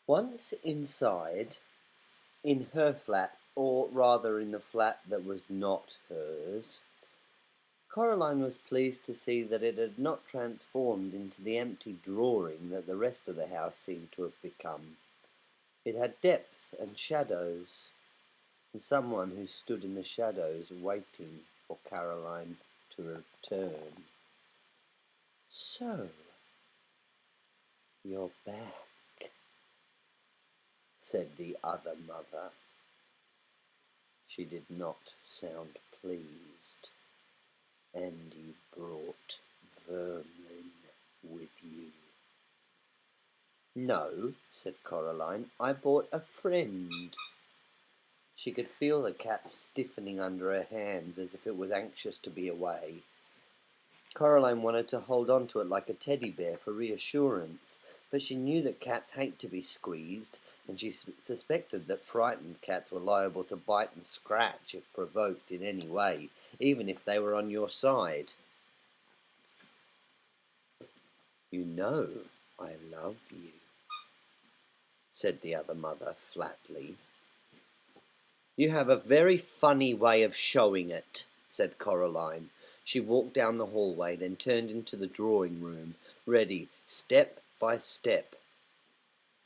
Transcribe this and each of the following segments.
Once inside, in her flat, or rather in the flat that was not hers, Coraline was pleased to see that it had not transformed into the empty drawing that the rest of the house seemed to have become. It had depth and shadows, and someone who stood in the shadows waiting for Caroline to return. "So, you're back," said the other mother. She did not sound pleased. "And you brought vermin with you." "No," said Coraline, "I brought a friend." She could feel the cat stiffening under her hands as if it was anxious to be away. Coraline wanted to hold on to it like a teddy bear for reassurance, but she knew that cats hate to be squeezed, and she suspected that frightened cats were liable to bite and scratch if provoked in any way, even if they were on your side. "You know I love you," said the other mother flatly. "You have a very funny way of showing it," said Coraline. She walked down the hallway, then turned into the drawing room, ready step by step,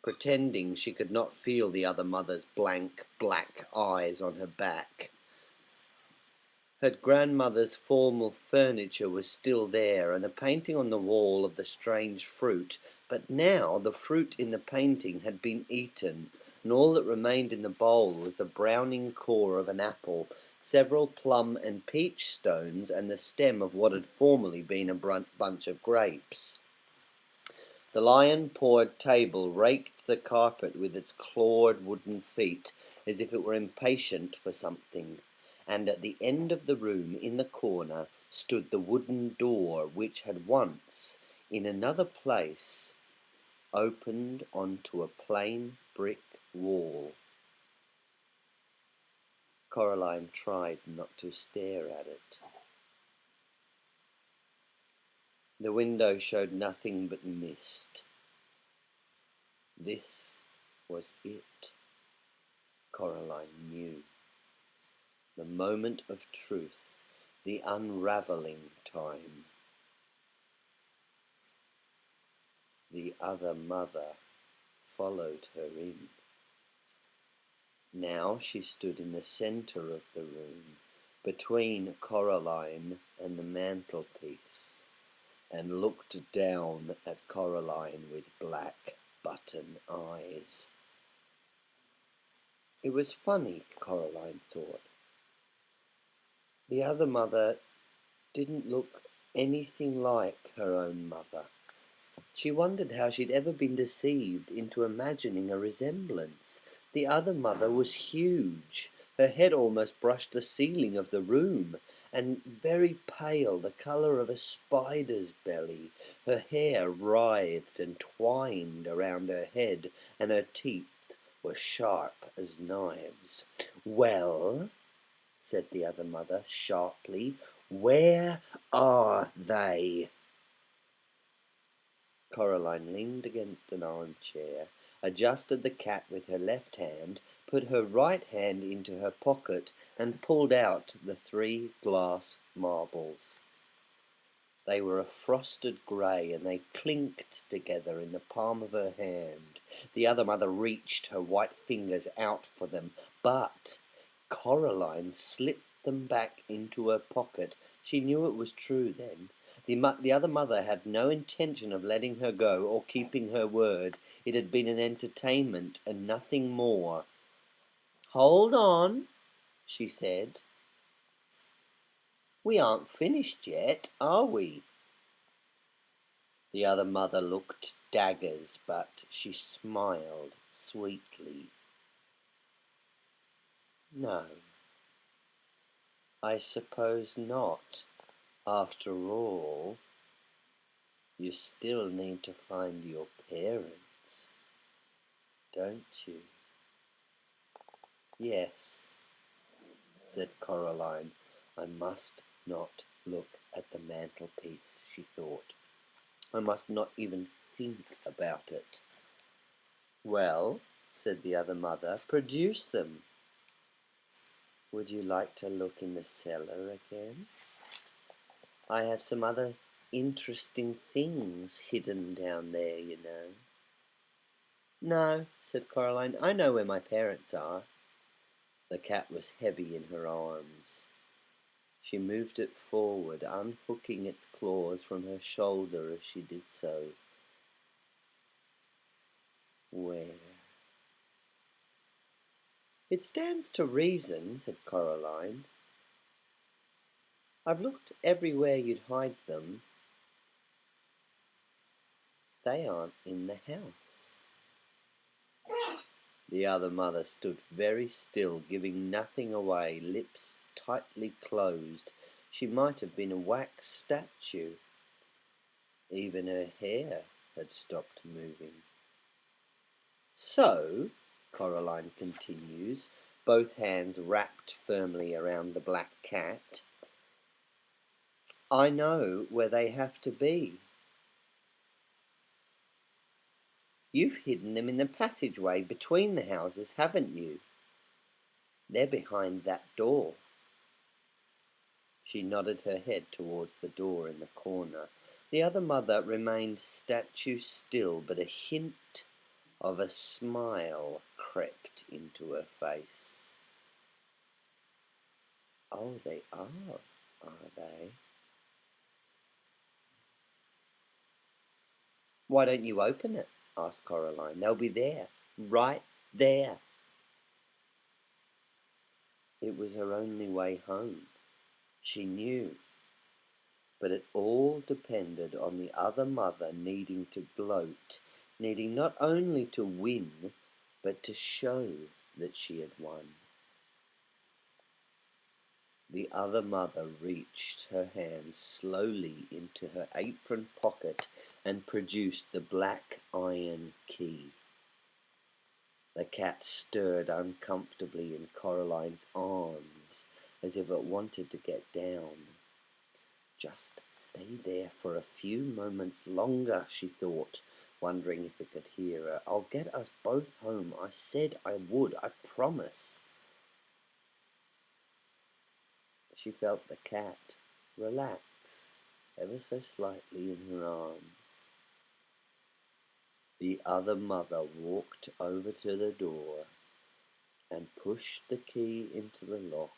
pretending she could not feel the other mother's blank black eyes on her back. Her grandmother's formal furniture was still there, and the painting on the wall of the strange fruit, but now the fruit in the painting had been eaten, and all that remained in the bowl was the browning core of an apple, several plum and peach stones, and the stem of what had formerly been a bunch of grapes. The lion-pawed table raked the carpet with its clawed wooden feet, as if it were impatient for something, and at the end of the room, in the corner, stood the wooden door which had once, in another place, opened onto a plain brick wall. Coraline tried not to stare at it. The window showed nothing but mist. This was it, Coraline knew. The moment of truth, the unravelling time. The other mother followed her in. Now she stood in the centre of the room, between Coraline and the mantelpiece, and looked down at Coraline with black button eyes. It was funny, Coraline thought. The other mother didn't look anything like her own mother. She wondered how she'd ever been deceived into imagining a resemblance. The other mother was huge. Her head almost brushed the ceiling of the room, and very pale, the colour of a spider's belly. Her hair writhed and twined around her head, and her teeth were sharp as knives. "Well," said the other mother sharply, "where are they?" Coraline leaned against an armchair, adjusted the cat with her left hand, put her right hand into her pocket, and pulled out the 3 glass marbles. They were a frosted grey, and they clinked together in the palm of her hand. The other mother reached her white fingers out for them, but Coraline slipped them back into her pocket. She knew it was true then. The other mother had no intention of letting her go or keeping her word. It had been an entertainment and nothing more. "Hold on," she said. "We aren't finished yet, are we?" The other mother looked daggers, but she smiled sweetly. "No, I suppose not. After all, you still need to find your parents, don't you?" "Yes," said Coraline. "I must not look at the mantelpiece," she thought. "I must not even think about it." Well, said the other mother, produce them. Would you like to look in the cellar again? I have some other interesting things hidden down there, you know. No, said Coraline, I know where my parents are. The cat was heavy in her arms. She moved it forward, unhooking its claws from her shoulder as she did so. Where? It stands to reason, said Coraline. I've looked everywhere you'd hide them. They aren't in the house. The other mother stood very still, giving nothing away, lips tightly closed. She might have been a wax statue. Even her hair had stopped moving. So, Coraline continues, both hands wrapped firmly around the black cat, I know where they have to be. You've hidden them in the passageway between the houses, haven't you? They're behind that door. She nodded her head towards the door in the corner. The other mother remained statue still, but a hint of a smile crept into her face. Oh, they are they? Why don't you open it? Asked Coraline. They'll be there, right there. It was her only way home. She knew. But it all depended on the other mother needing to gloat, needing not only to win, but to show that she had won. The other mother reached her hand slowly into her apron pocket and produced the black iron key. The cat stirred uncomfortably in Coraline's arms, as if it wanted to get down. Just stay there for a few moments longer, she thought, wondering if it could hear her. I'll get us both home. I said I would, I promise. She felt the cat relax ever so slightly in her arms. The other mother walked over to the door and pushed the key into the lock.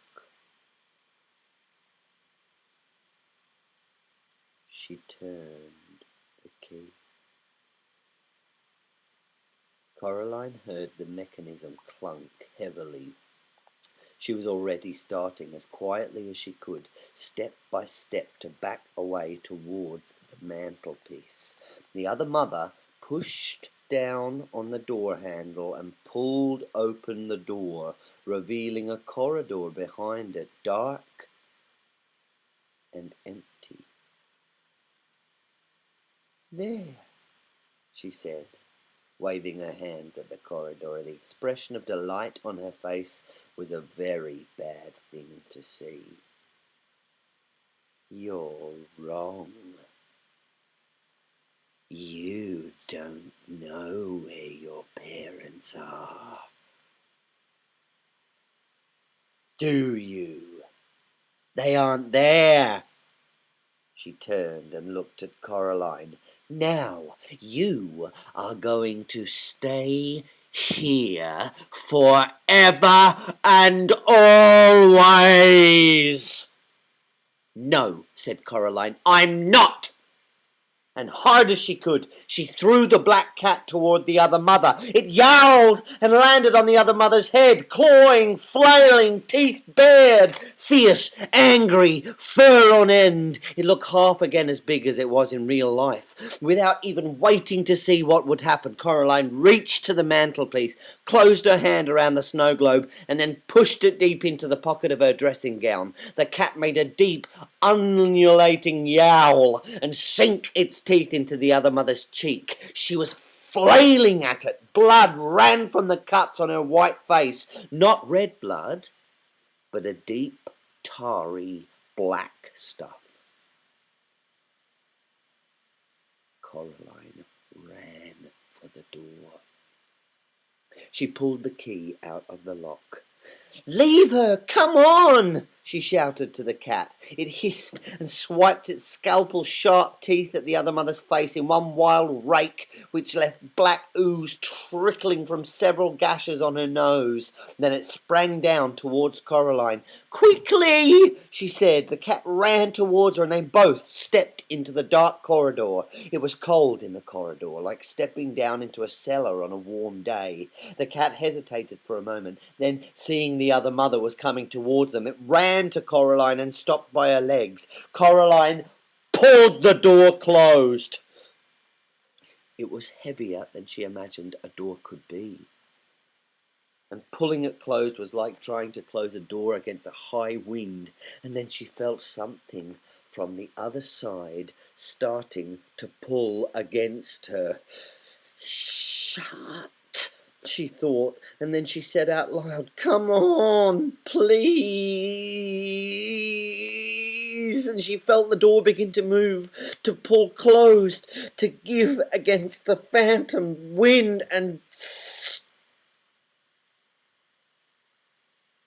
She turned the key. Coraline heard the mechanism clunk heavily. She was already starting as quietly as she could, step by step, to back away towards the mantelpiece. The other mother pushed down on the door handle and pulled open the door, revealing a corridor behind it, dark and empty. There, she said, waving her hands at the corridor. The expression of delight on her face was a very bad thing to see. You're wrong. You don't know where your parents are. Do you? They aren't there. She turned and looked at Coraline. Now you are going to stay here forever and always. No, said Coraline, I'm not. And hard as she could, she threw the black cat toward the other mother. It yowled and landed on the other mother's head, clawing, flailing, teeth bared, fierce, angry, fur on end. It looked half again as big as it was in real life. Without even waiting to see what would happen, Coraline reached to the mantelpiece, closed her hand around the snow globe, and then pushed it deep into the pocket of her dressing gown. The cat made a deep, undulating yowl and sank its teeth into the other mother's cheek. She was flailing at it. Blood ran from the cuts on her white face. Not red blood, but a deep, tarry black stuff. Coraline ran for the door. She pulled the key out of the lock. "Leave her! Come on!" she shouted to the cat. It hissed and swiped its scalpel-sharp teeth at the other mother's face in one wild rake, which left black ooze trickling from several gashes on her nose. Then it sprang down towards Coraline. "Quickly!" she said. The cat ran towards her, and they both stepped into the dark corridor. It was cold in the corridor, like stepping down into a cellar on a warm day. The cat hesitated for a moment. Then, seeing the other mother was coming towards them, it ran to Coraline and stopped by her legs. Coraline pulled the door closed. It was heavier than she imagined a door could be, and pulling it closed was like trying to close a door against a high wind. And then she felt something from the other side starting to pull against her. "Shut," she thought, and then she said out loud, "Come on, please." And she felt the door begin to move, to pull closed, to give against the phantom wind, and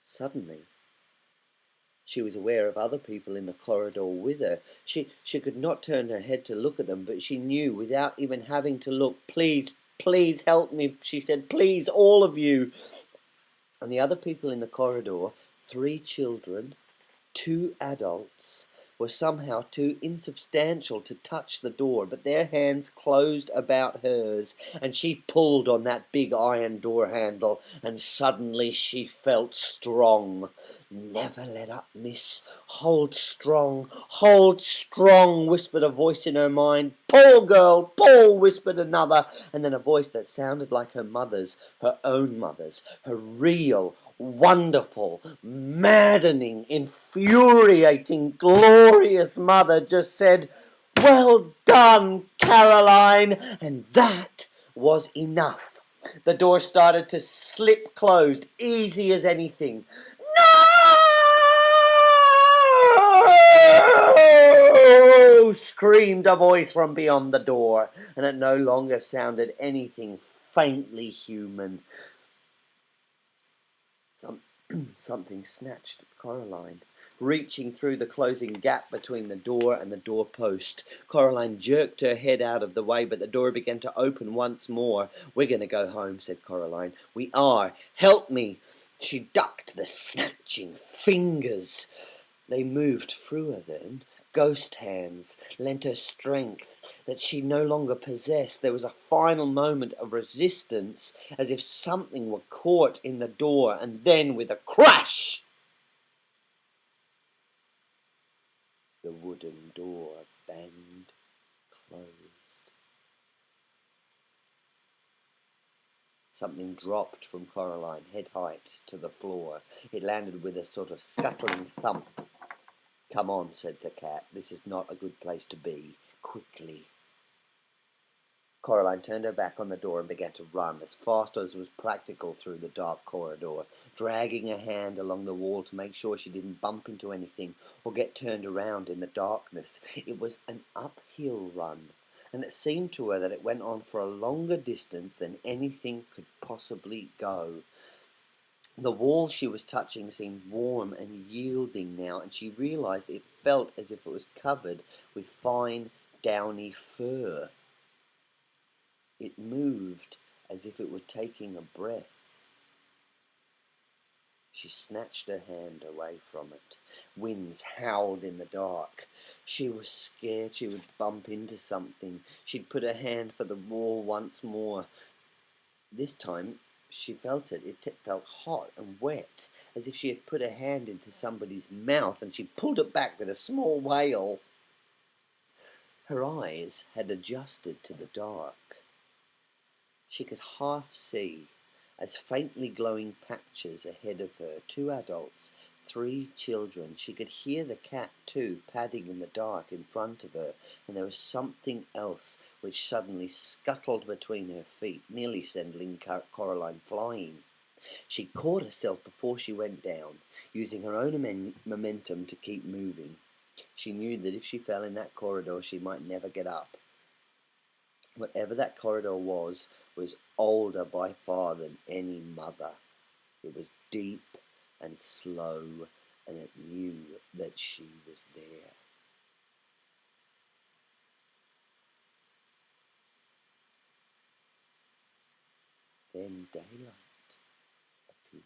suddenly she was aware of other people in the corridor with her. She could not turn her head to look at them, but she knew without even having to look. "Please, please help me," she said. "Please, all of you." And the other people in the corridor, 3 children, 2 adults, were somehow too insubstantial to touch the door, but their hands closed about hers, and she pulled on that big iron door handle, and suddenly she felt strong. "Never let up, miss. Hold strong, whispered a voice in her mind. "Pull, girl, pull," whispered another, and then a voice that sounded like her mother's, her own mother's, her real, wonderful, maddening, infuriating, glorious mother just said, "Well done, Caroline," and that was enough. The door started to slip closed, easy as anything. "No!" screamed a voice from beyond the door, and it no longer sounded anything faintly human. Something snatched at Coraline, reaching through the closing gap between the door and the doorpost. Coraline jerked her head out of the way, but the door began to open once more. "We're going to go home," said Coraline. "We are. Help me." She ducked the snatching fingers. They moved through her then. Ghost hands lent her strength that she no longer possessed. There was a final moment of resistance, as if something were caught in the door, and then with a crash, the wooden door banged closed. Something dropped from Coraline, head height, to the floor. It landed with a sort of scuttling thump. "Come on," said the cat. "This is not a good place to be. Quickly." Coraline turned her back on the door and began to run as fast as was practical through the dark corridor, dragging her hand along the wall to make sure she didn't bump into anything or get turned around in the darkness. It was an uphill run, and it seemed to her that it went on for a longer distance than anything could possibly go. The wall she was touching seemed warm and yielding now, and she realized it felt as if it was covered with fine, downy fur. It moved as if it were taking a breath. She snatched her hand away from it. Winds howled in the dark. She was scared she would bump into something. She'd put her hand for the wall once more. This time she felt it. It felt hot and wet, as if she had put her hand into somebody's mouth, and she pulled it back with a small wail. Her eyes had adjusted to the dark. She could half see, as faintly glowing patches ahead of her, 2 adults, 3 children. She could hear the cat, too, padding in the dark in front of her, and there was something else which suddenly scuttled between her feet, nearly sending Coraline flying. She caught herself before she went down, using her own momentum to keep moving. She knew that if she fell in that corridor, she might never get up. Whatever that corridor was older by far than any mother. It was deep and slow, and it knew that she was there. Then daylight appeared.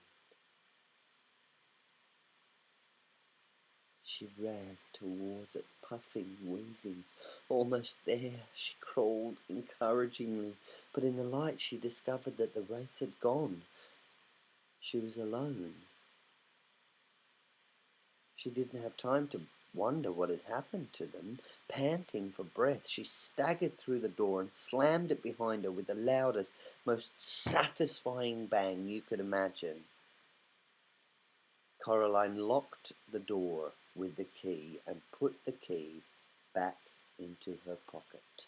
She ran towards it, puffing, wheezing. Almost there, she crawled encouragingly, but in the light she discovered that the race had gone. She was alone. She didn't have time to wonder what had happened to them. Panting for breath, she staggered through the door and slammed it behind her with the loudest, most satisfying bang you could imagine. Coraline locked the door with the key and put the key back into her pocket.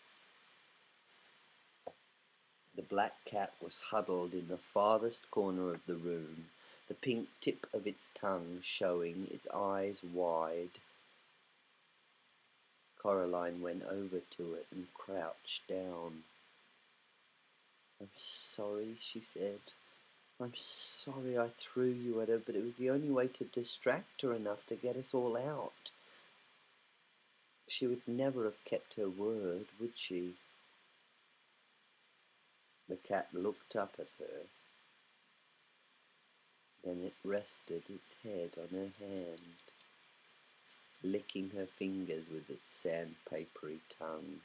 The black cat was huddled in the farthest corner of the room, the pink tip of its tongue showing, its eyes wide. Coraline went over to it and crouched down. "I'm sorry," she said. "I'm sorry I threw you at her, but it was the only way to distract her enough to get us all out. She would never have kept her word, would she?" The cat looked up at her. Then it rested its head on her hand, licking her fingers with its sandpapery tongue,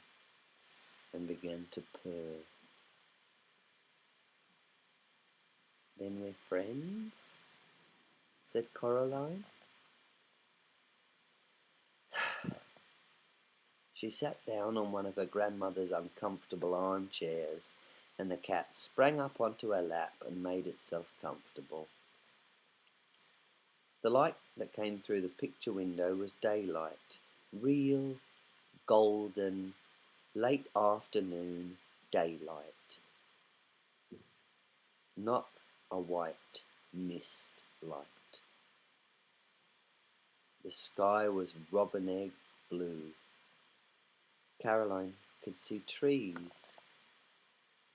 and began to purr. "Then we're friends?" said Coraline. She sat down on one of her grandmother's uncomfortable armchairs, and the cat sprang up onto her lap and made itself comfortable. The light that came through the picture window was daylight, real, golden, late afternoon daylight, not a white mist light. The sky was robin egg blue. Caroline could see trees,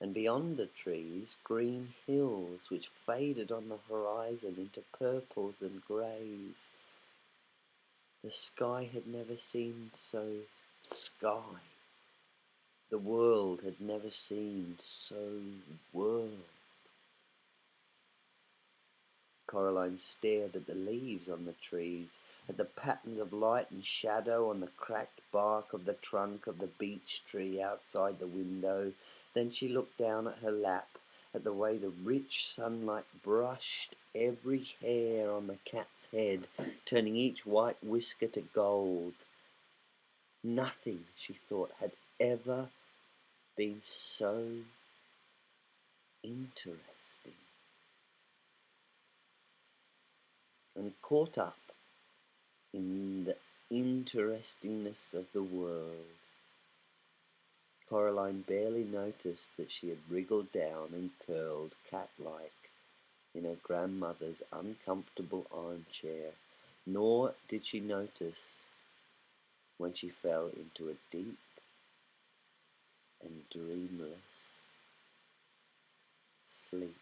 and beyond the trees, green hills which faded on the horizon into purples and greys. The sky had never seemed so sky. The world had never seemed so world. Coraline stared at the leaves on the trees, at the patterns of light and shadow on the cracked bark of the trunk of the beech tree outside the window. Then she looked down at her lap, at the way the rich sunlight brushed every hair on the cat's head, turning each white whisker to gold. Nothing, she thought, had ever been so interesting. And caught up in the interestingness of the world, Coraline barely noticed that she had wriggled down and curled cat-like in her grandmother's uncomfortable armchair, nor did she notice when she fell into a deep and dreamless sleep.